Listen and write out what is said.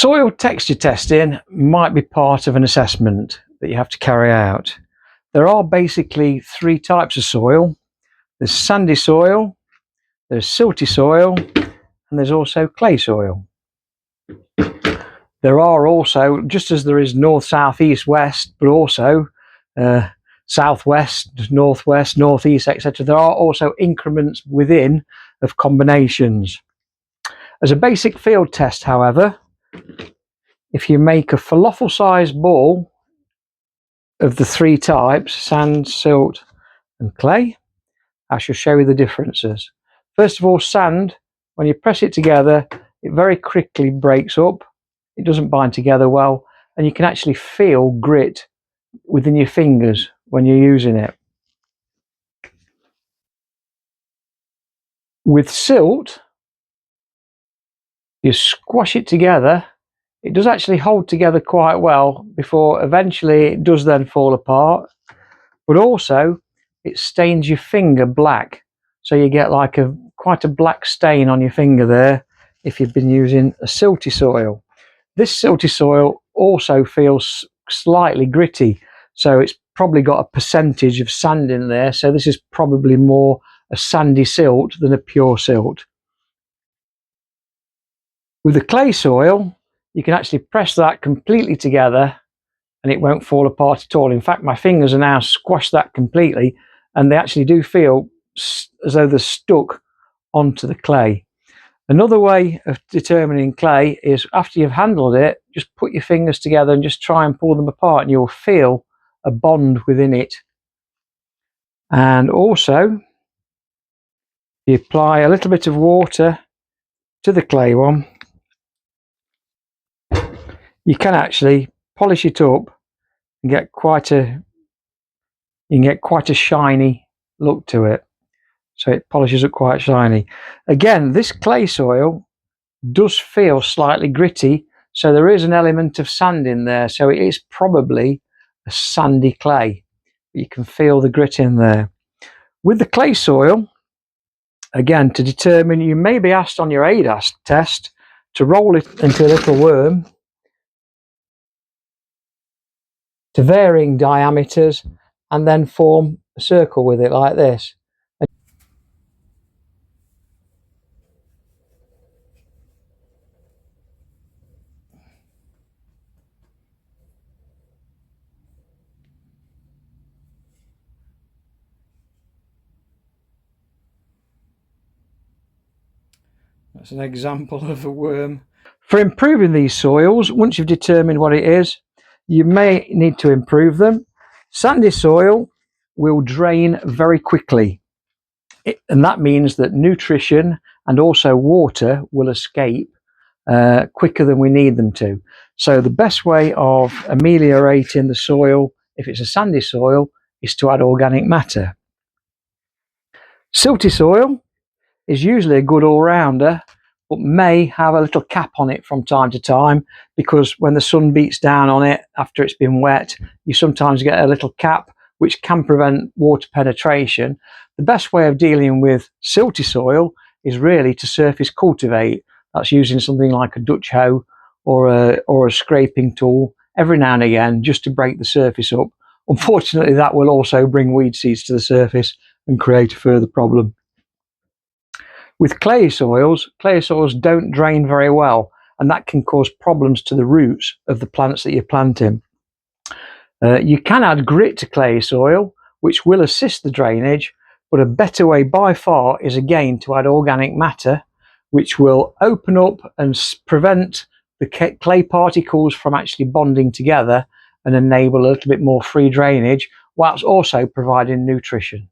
Soil texture testing might be part of an assessment that you have to carry out. There are basically three types of soil. There's sandy soil, there's silty soil, and there's also clay soil. There are also, just as there is north, south, east, west, but also southwest, northwest, northeast, etc., there are also increments within of combinations. As a basic field test, however, if you make a falafel-sized ball of the three types, sand, silt and clay, I shall show you the differences. First of all, sand, when you press it together, it very quickly breaks up. It doesn't bind together well, and you can actually feel grit within your fingers when you're using it. With silt, you squash it together. It does actually hold together quite well before eventually it does then fall apart, but also it stains your finger black, so you get like quite a black stain on your finger there if you've been using a silty soil. This silty soil also feels slightly gritty, so it's probably got a percentage of sand in there, so this is probably more a sandy silt than a pure silt. With the clay soil, you can actually press that completely together and it won't fall apart at all. In fact, my fingers are now squashed that completely, and they actually do feel as though they're stuck onto the clay. Another way of determining clay is after you've handled it, just put your fingers together and just try and pull them apart, and you'll feel a bond within it. And also, you apply a little bit of water to the clay one, you can actually polish it up and get quite a shiny look to it. So it polishes up quite shiny. Again, this clay soil does feel slightly gritty, so there is an element of sand in there, so it is probably a sandy clay. You can feel the grit in there. With the clay soil, again, to determine, you may be asked on your ADAS test to roll it into a little worm to varying diameters and then form a circle with it like this. That's an example of a worm. For improving these soils, once you've determined what it is, you may need to improve them. Sandy soil will drain very quickly, and that means that nutrition and also water will escape quicker than we need them to. So the best way of ameliorating the soil, if it's a sandy soil, is to add organic matter. Silty soil is usually a good all-rounder, but may have a little cap on it from time to time, because when the sun beats down on it after it's been wet, you sometimes get a little cap which can prevent water penetration. The best way of dealing with silty soil is really to surface cultivate. That's using something like a Dutch hoe or a scraping tool every now and again, just to break the surface up. Unfortunately, that will also bring weed seeds to the surface and create a further problem. With clay soils don't drain very well, and that can cause problems to the roots of the plants that you're planting. You can add grit to clay soil, which will assist the drainage, but a better way by far is again to add organic matter, which will open up and prevent the clay particles from actually bonding together and enable a little bit more free drainage, whilst also providing nutrition.